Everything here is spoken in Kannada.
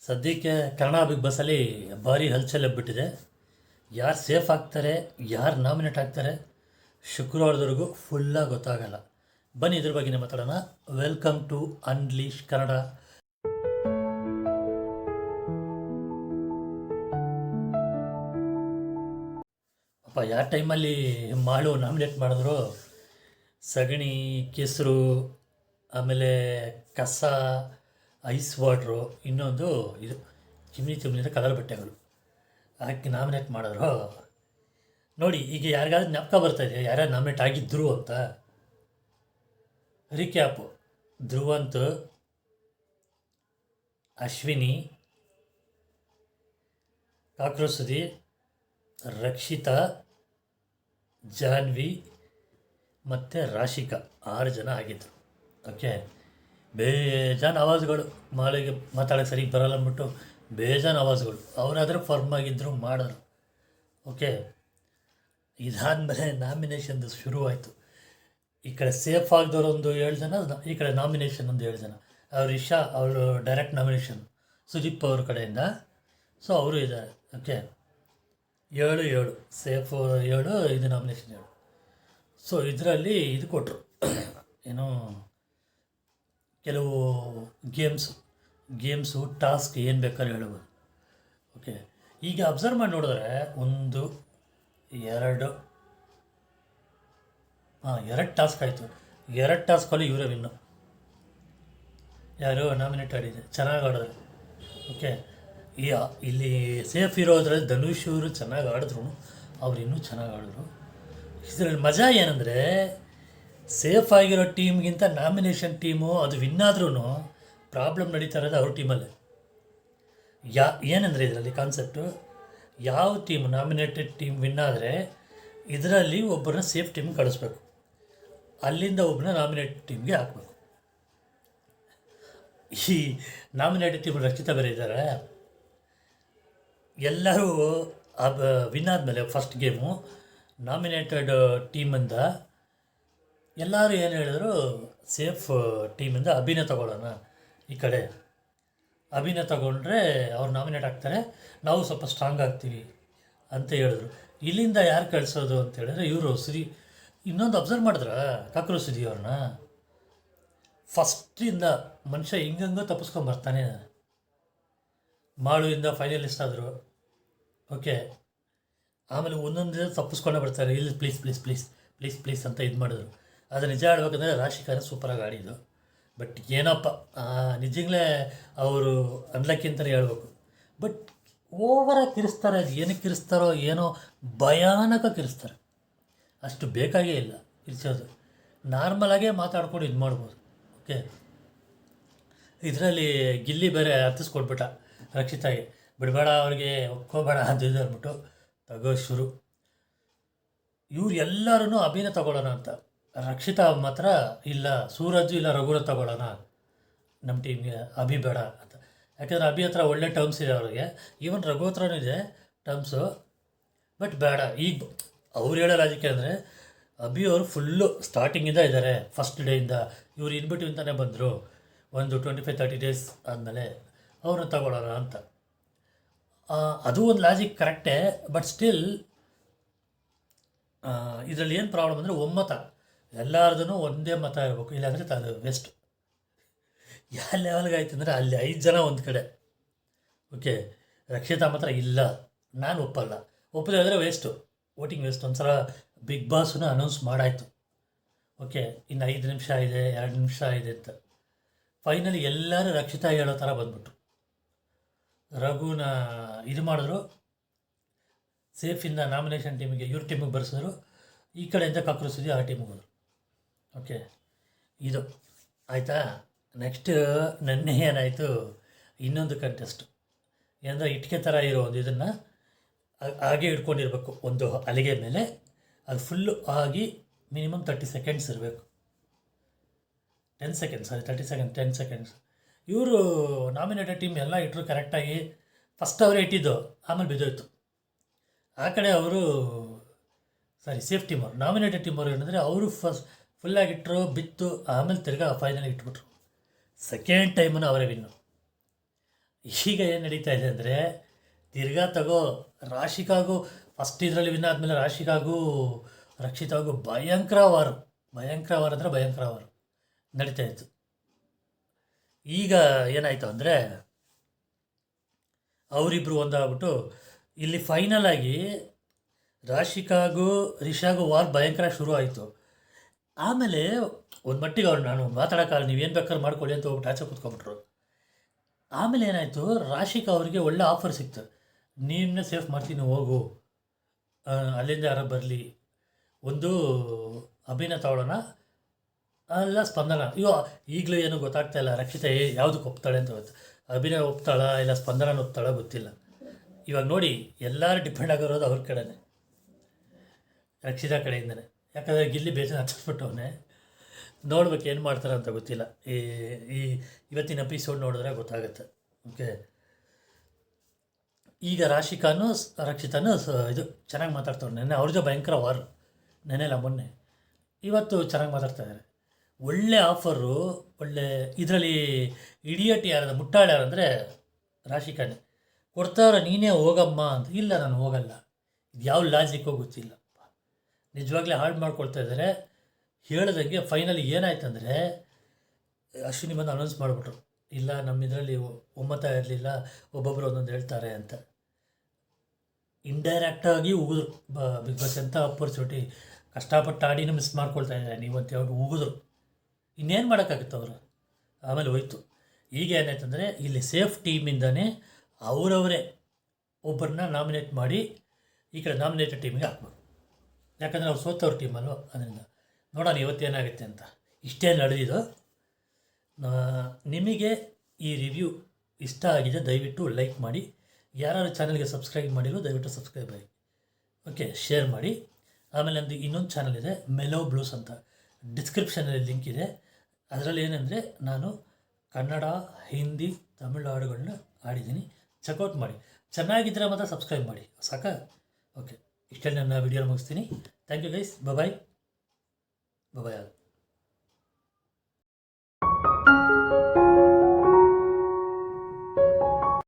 ಸದ್ಯಕ್ಕೆ ಕನ್ನಡ ಬಿಗ್ ಬಾಸಲ್ಲಿ ಭಾರಿ ಹಲ್ಚಲ್ ಎಬ್ಬಿಟ್ಟಿದೆ. ಯಾರು ಸೇಫ್ ಆಗ್ತಾರೆ, ಯಾರು ನಾಮಿನೇಟ್ ಆಗ್ತಾರೆ, ಶುಕ್ರವಾರದವರೆಗೂ ಫುಲ್ಲಾಗಿ ಗೊತ್ತಾಗಲ್ಲ. ಬನ್ನಿ ಇದ್ರ ಬಗ್ಗೆ ಮಾತಾಡೋಣ. Welcome to unleash Kannada. ಅಪ್ಪ, ಯಾವ ಟೈಮಲ್ಲಿ ಮಾಳು ನಾಮಿನೇಟ್ ಮಾಡಿದ್ರು, ಸಗಣಿ, ಕೆಸರು, ಆಮೇಲೆ ಕಸ, ಐಸ್ ವಾಟ್ರು, ಇನ್ನೊಂದು ಇದು ಚಿಮ್ನಿ ಕಲರ್ ಬಟ್ಟೆಗಳು ಹಾಕಿ ನಾಮಿನೇಟ್ ಮಾಡಿದ್ರು. ನೋಡಿ, ಈಗ ಯಾರಿಗಾದ್ರೂ ಜ್ಞಾಪಕ ಬರ್ತಾಯಿದೆ ಯಾರ್ಯಾರು ನಾಮಿನೇಟ್ ಆಗಿದ್ದರು ಅಂತ. ರಿಕ್ಯಾಪು: ಧ್ರುವಂತ್, ಅಶ್ವಿನಿ, ಕಾಕ್ರೋಸುದಿ, ರಕ್ಷಿತಾ, ಜಾನ್ವಿ ಮತ್ತು ರಾಶಿಕಾ 6 ಜನ ಆಗಿದ್ದರು. ಓಕೆ, ಬೇಜಾನ್ ಆವಾಜ್ಗಳು. ಮಾಳಿಗೆ ಮಾತಾಡೋಕ್ಕೆ ಸರಿಗೆ ಬರಲ್ಲ ಅಂದ್ಬಿಟ್ಟು ಬೇಜಾನ್ ಆವಾಜ್ಗಳು. ಅವರಾದರೂ ಫರ್ಮ್ ಆಗಿದ್ದರು, ಮಾಡಿದ್ರು. ಓಕೆ, ಇದಾದಮೇಲೆ ನಾಮಿನೇಷನ್ದು ಶುರುವಾಯಿತು. ಈ ಕಡೆ ಸೇಫ್ ಆಗಿದವರು ಒಂದು 7 ಜನ, ಈ ಕಡೆ ನಾಮಿನೇಷನ್ ಒಂದು 7 ಜನ. ಇಶಾ ಅವರು ಡೈರೆಕ್ಟ್ ನಾಮಿನೇಷನ್ ಸುದೀಪ್ ಅವ್ರ ಕಡೆಯಿಂದ. ಸೊ ಅವರು ಇದ್ದಾರೆ. ಓಕೆ, 7 ಸೇಫ್ 7, ಇದು ನಾಮಿನೇಷನ್ 7. ಸೊ ಇದರಲ್ಲಿ ಇದು ಕೊಟ್ಟರು, ಏನು ಕೆಲವು ಗೇಮ್ಸು ಟಾಸ್ಕ್ ಏನು ಬೇಕಾದ್ರೂ ಹೇಳ್ಬೋದು. ಓಕೆ, ಈಗ ಅಬ್ಸರ್ವ್ ಮಾಡಿ ನೋಡಿದ್ರೆ 1, 2 ಟಾಸ್ಕ್ ಆಯಿತು. 2 ಟಾಸ್ಕಲ್ಲಿ ಇವರೇ ವಿನ್ನು. ಯಾರು ನಾಮಿನೇಟ್ ಆಡಿದೆ, ಚೆನ್ನಾಗಿ ಆಡಿದ್ರೆ. ಓಕೆ, ಇಲ್ಲಿ ಸೇಫ್ ಇರೋದ್ರಲ್ಲಿ ಧನುಷ್ ಅವರು ಚೆನ್ನಾಗಿ ಆಡಿದ್ರು, ಅವ್ರು ಇನ್ನೂ ಚೆನ್ನಾಗಿ ಆಡಿದ್ರು. ಇದರಲ್ಲಿ ಮಜಾ ಏನಂದರೆ, ಸೇಫ್ ಆಗಿರೋ ಟೀಮ್ಗಿಂತ ನಾಮಿನೇಷನ್ ಟೀಮು ಅದು ವಿನ್ನಾದ್ರೂ ಪ್ರಾಬ್ಲಮ್ ನಡೀತಾ ಇರೋದು ಅವ್ರ ಟೀಮಲ್ಲೇ. ಏನಂದರೆ ಇದರಲ್ಲಿ ಕಾನ್ಸೆಪ್ಟು, ಯಾವ ಟೀಮ್ ನಾಮಿನೇಟೆಡ್ ಟೀಮ್ ವಿನ್ನಾದರೆ ಇದರಲ್ಲಿ ಒಬ್ಬರನ್ನ ಸೇಫ್ ಟೀಮ್ಗೆ ಕಳಿಸ್ಬೇಕು, ಅಲ್ಲಿಂದ ಒಬ್ಬರನ್ನ ನಾಮಿನೇಟೆಡ್ ಟೀಮ್ಗೆ ಹಾಕಬೇಕು. ಈ ನಾಮಿನೇಟೆಡ್ ಟೀಮ್ ರಕ್ಷಿತಾ ಬೇರೆ ಇದ್ದಾರೆ. ಎಲ್ಲರೂ ವಿನ್ ಆದಮೇಲೆ ಫಸ್ಟ್ ಗೇಮು ನಾಮಿನೇಟೆಡ್ ಟೀಮಿಂದ ಎಲ್ಲರೂ ಏನು ಹೇಳಿದ್ರು, ಸೇಫ್ ಟೀಮಿಂದ ಅಭಿನ ತಗೊಳ್ಳೋಣ, ಈ ಕಡೆ ಅಭಿನ ತಗೊಂಡ್ರೆ ಅವ್ರು ನಾಮಿನೇಟ್ ಆಗ್ತಾರೆ, ನಾವು ಸ್ವಲ್ಪ ಸ್ಟ್ರಾಂಗ್ ಆಗ್ತೀವಿ ಅಂತ ಹೇಳಿದ್ರು. ಇಲ್ಲಿಂದ ಯಾರು ಕಳಿಸೋದು ಅಂತ ಹೇಳಿದ್ರೆ ಇವರು ಇನ್ನೊಂದು ಅಬ್ಸರ್ವ್ ಮಾಡಿದ್ರ ಕಾಕ್ರೋಸುದಿ ಅವ್ರನ್ನ. ಫಸ್ಟಿಂದ ಮನುಷ್ಯ ಹಿಂಗಂಗೋ ತಪ್ಪಿಸ್ಕೊಂಬರ್ತಾನೆ. ಮಾಳುವಿಂದ ಫೈನಲಿಸ್ಟ್ ಆದರು. ಓಕೆ, ಆಮೇಲೆ ಒಂದೊಂದು ತಪ್ಪಿಸ್ಕೊಂಡೇ ಬರ್ತಾರೆ. ಇಲ್ಲಿ please please please please please ಅಂತ ಇದು ಮಾಡಿದ್ರು. ಅದು ನಿಜ ಹೇಳ್ಬೇಕಂದ್ರೆ ರಾಶಿಕಾನ ಸೂಪರಾಗಿ ಆಡಿದ್ದು. ಬಟ್ ಏನಪ್ಪ, ನಿಜಗಳೇ ಅವರು ಅನ್ಲಕ್ಕಿ ಅಂತಲೇ ಹೇಳ್ಬೇಕು. ಬಟ್ ಓವರಾಗಿ ಕಿರಿಸ್ತಾರೆ. ಅದು ಏನಕ್ಕೆ ಕಿರಿಸ್ತಾರೋ ಏನೋ, ಭಯಾನಕ ಕಿರಿಸ್ತಾರೆ. ಅಷ್ಟು ಬೇಕಾಗೇ ಇಲ್ಲ ಕಿರಿಸೋದು. ನಾರ್ಮಲಾಗೇ ಮಾತಾಡ್ಕೊಂಡು ಇದು ಮಾಡ್ಬೋದು. ಓಕೆ, ಇದರಲ್ಲಿ ಗಿಲ್ಲಿ ಬೇರೆ ಹತ್ತಿಸ್ಕೊಟ್ಬಿಟ್ಟ ರಕ್ಷಿತಾಗೆ, ಬಿಡಬೇಡ ಅವ್ರಿಗೆ, ಒಪ್ಕೋಬೇಡ ಅದು ಇದು ಅಂದ್ಬಿಟ್ಟು ತಗೋ ಶುರು. ಇವ್ರು ಎಲ್ಲರೂ ಅಭಿನ ತಗೊಳ್ಳೋಣ ಅಂತ, ರಕ್ಷಿತಾ ಮಾತ್ರ ಇಲ್ಲ, ಸೂರಜ್ ಇಲ್ಲ ರಘುನ ತಗೊಳ್ಳೋಣ ನಮ್ಮ ಟೀಮ್ಗೆ, ಅಭಿ ಬೇಡ ಅಂತ. ಯಾಕೆಂದರೆ ಅಭಿ ಹತ್ರ ಒಳ್ಳೆ ಟರ್ಮ್ಸ್ ಇದೆ ಅವ್ರಿಗೆ, ಈವನ್ ರಘು ಹತ್ರನೂ ಇದೆ ಟರ್ಮ್ಸು. ಬಟ್ ಬೇಡ. ಈಗ ಅವ್ರು ಹೇಳೋ ಲಾಜಿಕ್ ಅಂದರೆ, ಅಭಿ ಅವರು ಫುಲ್ಲು ಸ್ಟಾರ್ಟಿಂಗಿಂದ ಇದ್ದಾರೆ, ಫಸ್ಟ್ ಡೇಯಿಂದ. ಇವ್ರು ಇನ್ಬಿಟ್ಟು ಅಂತಲೇ ಬಂದರು, ಒಂದು 25-30 ಡೇಸ್ ಆದಮೇಲೆ ಅವ್ರನ್ನ ತಗೊಳ್ಳೋಣ ಅಂತ. ಅದು ಒಂದು ಲಾಜಿಕ್ ಕರೆಕ್ಟೇ. ಬಟ್ ಸ್ಟಿಲ್ ಇದರಲ್ಲಿ ಏನು ಪ್ರಾಬ್ಲಮ್ ಅಂದರೆ, ಒಮ್ಮತ ಎಲ್ಲರದೂ ಒಂದೇ ಮತ ಇರಬೇಕು, ಇಲ್ಲಾಂದರೆ ಅದು ವೆಸ್ಟ್. ಯಾವ ಲೆವೆಲ್ಗೆ ಆಯ್ತು ಅಂದರೆ, ಅಲ್ಲಿ 5 ಜನ ಒಂದು ಕಡೆ. ಓಕೆ, ರಕ್ಷಿತಾ ಮಾತ್ರ ಇಲ್ಲ, ನಾನು ಒಪ್ಪದೇ ಆದರೆ ವೇಸ್ಟು, ವೋಟಿಂಗ್ ವೇಸ್ಟ್. ಒಂದ್ಸಲ ಬಿಗ್ ಬಾಸ್ನ ಅನೌನ್ಸ್ ಮಾಡಾಯಿತು. ಓಕೆ, ಇನ್ನು 5 ನಿಮಿಷ ಇದೆ, 2 ನಿಮಿಷ ಇದೆ ಅಂತ. ಫೈನಲಿ ಎಲ್ಲರೂ ರಕ್ಷಿತಾ ಹೇಳೋ ಥರ ಬಂದ್ಬಿಟ್ರು. ರಘುನ ಇದು ಮಾಡಿದ್ರು, ಸೇಫಿಂದ ನಾಮಿನೇಷನ್ ಟೀಮಿಗೆ ಇವ್ರ ಟೀಮಿಗೆ ಬರ್ಸಿದ್ರು, ಈ ಕಡೆಯಿಂದ ಕಾಕ್ರೋಸುದಿ ಆ ಟೀಮಿಗೆ ಹೋದರು. ಓಕೆ, ಇದು ಆಯಿತಾ. ನೆಕ್ಸ್ಟ್ ನೆನ್ನೆ ಏನಾಯಿತು, ಇನ್ನೊಂದು ಕಂಟೆಸ್ಟ್ ಏನಂದರೆ, ಇಟ್ಟಿಗೆ ಥರ ಇರೋ ಒಂದು ಇದನ್ನು ಹಾಗೆ ಇಟ್ಕೊಂಡಿರ್ಬೇಕು ಒಂದು ಹಲಿಗೆ ಮೇಲೆ. ಅದು ಫುಲ್ಲು ಆಗಿ ಮಿನಿಮಮ್ 30 ಸೆಕೆಂಡ್ಸ್ ಇರಬೇಕು. 10 ಸೆಕೆಂಡ್ಸ್. ಇವರು ನಾಮಿನೇಟೆಡ್ ಟೀಮ್ ಎಲ್ಲ ಇಟ್ಟರು ಕರೆಕ್ಟಾಗಿ. ಫಸ್ಟ್ ಅವರೇ ಇಟ್ಟಿದ್ದು, ಆಮೇಲೆ ಬಿದ್ದೋಯ್ತು. ಆ ಕಡೆ ಅವರು ಸೇಫ್ ಟೀಮ್ ಅವರು, ನಾಮಿನೇಟೆಡ್ ಟೀಮ್ ಅವರು ಏನಂದರೆ, ಅವರು ಫುಲ್ಲಾಗಿಟ್ಟರು, ಬಿತ್ತು, ಆಮೇಲೆ ತಿರ್ಗಾ ಫೈನಲ್ ಇಟ್ಬಿಟ್ರು. ಸೆಕೆಂಡ್ ಟೈಮನ್ನು ಅವರೇ ವಿನ್ನು. ಈಗ ಏನು ನಡೀತಾ ಇದೆ ಅಂದರೆ ತಿರ್ಗಾ ತಗೋ ರಾಶಿಕಾಗೂ ಫಸ್ಟ್ ಇದರಲ್ಲಿ ವಿನ್ ಆದಮೇಲೆ ರಾಶಿಕಾಗೂ ರಕ್ಷಿತಾಗೂ ಭಯಂಕರ ವಾರು ಅಂದರೆ ಭಯಂಕರ ವಾರು ನಡೀತಾ ಇತ್ತು. ಈಗ ಏನಾಯಿತು ಅಂದರೆ ಅವರಿಬ್ಬರು ಒಂದಾಗ್ಬಿಟ್ಟು ಇಲ್ಲಿ ಫೈನಲ್ ಆಗಿ ರಾಶಿಕಾಗೂ ರಿಷಾಗೂ ವಾರ್ ಭಯಂಕರ ಶುರು ಆಯಿತು. ಆಮೇಲೆ ಒಂದು ಮಟ್ಟಿಗೆ ಅವ್ರು ನಾನು ಮಾತಾಡೋಕ್ಕಾಗಲ್ಲ, ನೀವೇನು ಬೇಕಾದ್ರೂ ಮಾಡ್ಕೊಳ್ಳಿ ಅಂತ ಹೋಗ್ಬಿಟ್ಟು ಆಚೆ ಕೂತ್ಕೊಂಡ್ಬಿಟ್ರು. ಆಮೇಲೆ ಏನಾಯಿತು, ರಾಶಿಕಾ ಅವರಿಗೆ ಒಳ್ಳೆ ಆಫರ್ ಸಿಕ್ತು, ನೀವನ್ನೇ ಸೇಫ್ ಮಾಡ್ತೀನಿ ಹೋಗು, ಅಲ್ಲಿಂದ ಯಾರೋ ಬರಲಿ, ಒಂದು ಅಭಿನಯ ತಗೊಳ್ಳೋಣ ಅಲ್ಲ ಸ್ಪಂದನ. ಈಗಲೂ ಏನೂ ಗೊತ್ತಾಗ್ತಾ ಇಲ್ಲ ರಕ್ಷಿತಾ ಯಾವುದಕ್ಕೆ ಒಪ್ತಾಳೆ ಅಂತ ಗೊತ್ತು. ಅಭಿನಯ ಒಪ್ತಾಳ ಇಲ್ಲ ಸ್ಪಂದನ ಒಪ್ತಾಳ ಗೊತ್ತಿಲ್ಲ. ಇವಾಗ ನೋಡಿ ಎಲ್ಲರೂ ಡಿಪೆಂಡ್ ಆಗಿರೋದು ಅವ್ರ ಕಡೆನೇ, ರಕ್ಷಿತಾ ಕಡೆಯಿಂದನೇ. ಯಾಕಂದರೆ ಗಿಲ್ಲಿ ಬೇಸರ ಹಚ್ಚಿಬಿಟ್ಟವನೇ, ನೋಡ್ಬೇಕು ಏನು ಮಾಡ್ತಾರೆ ಅಂತ ಗೊತ್ತಿಲ್ಲ. ಈ ಇವತ್ತಿನ ಎಪಿಸೋಡ್ ನೋಡಿದ್ರೆ ಗೊತ್ತಾಗುತ್ತೆ. ಓಕೆ, ಈಗ ರಾಶಿಕಾನು ರಕ್ಷಿತಾನು ಇದು ಚೆನ್ನಾಗಿ ಮಾತಾಡ್ತವ್ರು. ನೆನ್ನೆ ಅವ್ರದ್ದು ಭಯಂಕರ ವಾರು, ನೆನ್ನೆಲ್ಲ ಮೊನ್ನೆ, ಇವತ್ತು ಚೆನ್ನಾಗಿ ಮಾತಾಡ್ತಾ ಇದ್ದಾರೆ. ಒಳ್ಳೆ ಆಫರು, ಒಳ್ಳೆ ಇದರಲ್ಲಿ ಇಡಿಯಟ್ ಯಾರದ ಮುಟ್ಟಾಳು ಯಾರಂದರೆ ರಾಶಿಕಾನೇ. ಕೊಡ್ತಾರ ನೀನೇ ಹೋಗಮ್ಮ ಅಂತ. ಇಲ್ಲ ನಾನು ಹೋಗಲ್ಲ, ಇದು ಯಾವ ಲಾಜಿಕ್ಕೋ ಗೊತ್ತಿಲ್ಲ, ನಿಜವಾಗ್ಲೇ ಹಾಳು ಮಾಡ್ಕೊಳ್ತಾ ಇದ್ದಾರೆ. ಹೇಳ್ದಂಗೆ ಫೈನಲಿ ಏನಾಯ್ತಂದರೆ ಅಶ್ವಿನಿ ಬಂದು ಅನೌನ್ಸ್ ಮಾಡಿಬಿಟ್ರು, ಇಲ್ಲ ನಮ್ಮ ಇದರಲ್ಲಿ ಒಮ್ಮತ ಇರಲಿಲ್ಲ, ಒಬ್ಬೊಬ್ಬರು ಒಂದೊಂದು ಹೇಳ್ತಾರೆ ಅಂತ. ಇಂಡೈರೆಕ್ಟಾಗಿ ಉಗಿದ್ರು ಬಿಗ್ ಬಾಸ್ ಎಂಥ ಅಪರ್ಚುನಿಟಿ, ಕಷ್ಟಪಟ್ಟು ಆಡಿನೂ ಮಿಸ್ ಮಾಡ್ಕೊಳ್ತಾ ಇದ್ದಾರೆ ನೀವು ಅಂತ ಹೇಳ್ಬಿಟ್ಟು ಉಗಿದ್ರು. ಇನ್ನೇನು ಮಾಡೋಕ್ಕಾಗುತ್ತೆ ಅವರು. ಆಮೇಲೆ ಹೋಯ್ತು. ಈಗ ಏನಾಯ್ತಂದರೆ ಇಲ್ಲಿ ಸೇಫ್ ಟೀಮಿಂದನೇ ಅವರವರೇ ಒಬ್ಬರನ್ನ ನಾಮಿನೇಟ್ ಮಾಡಿ ಈ ಕಡೆ ನಾಮಿನೇಟೆಡ್ ಟೀಮಿಗೆ ಹಾಕ್ಬೇಕು. ಯಾಕಂದರೆ ಅವ್ರು ಸೋತವ್ರ ಟೀಮಲ್ಲೋ, ಅದರಿಂದ ನೋಡೋಣ ಇವತ್ತೇನಾಗುತ್ತೆ ಅಂತ. ಇಷ್ಟೇ ನಡೆದಿದ್ದು. ನಿಮಗೆ ಈ ರಿವ್ಯೂ ಇಷ್ಟ ಆಗಿದೆ ದಯವಿಟ್ಟು ಲೈಕ್ ಮಾಡಿ. ಯಾರು ಚಾನಲ್ಗೆ ಸಬ್ಸ್ಕ್ರೈಬ್ ಮಾಡಿರೋ ದಯವಿಟ್ಟು ಸಬ್ಸ್ಕ್ರೈಬ್ ಆಗಿ, ಓಕೆ, ಶೇರ್ ಮಾಡಿ. ಆಮೇಲೆ ನಂದು ಇನ್ನೊಂದು ಚಾನಲ್ ಇದೆ, ಮೆಲೋ ಬ್ಲೂಸ್ ಅಂತ, ಡಿಸ್ಕ್ರಿಪ್ಷನಲ್ಲಿ ಲಿಂಕ್ ಇದೆ. ಅದರಲ್ಲಿ ಏನಂದರೆ ನಾನು ಕನ್ನಡ, ಹಿಂದಿ, ತಮಿಳು ಹಾಡುಗಳನ್ನ ಆಡಿದ್ದೀನಿ, ಚೆಕ್ಔಟ್ ಮಾಡಿ. ಚೆನ್ನಾಗಿದ್ದರೆ ಮಾತ್ರ ಸಬ್ಸ್ಕ್ರೈಬ್ ಮಾಡಿ, ಸಾಕಾ? ಓಕೆ, ಇಷ್ಟೇ ನನ್ನ ವಿಡಿಯೋ ಮುಗಿಸ್ತೀನಿ. Thank you guys, bye.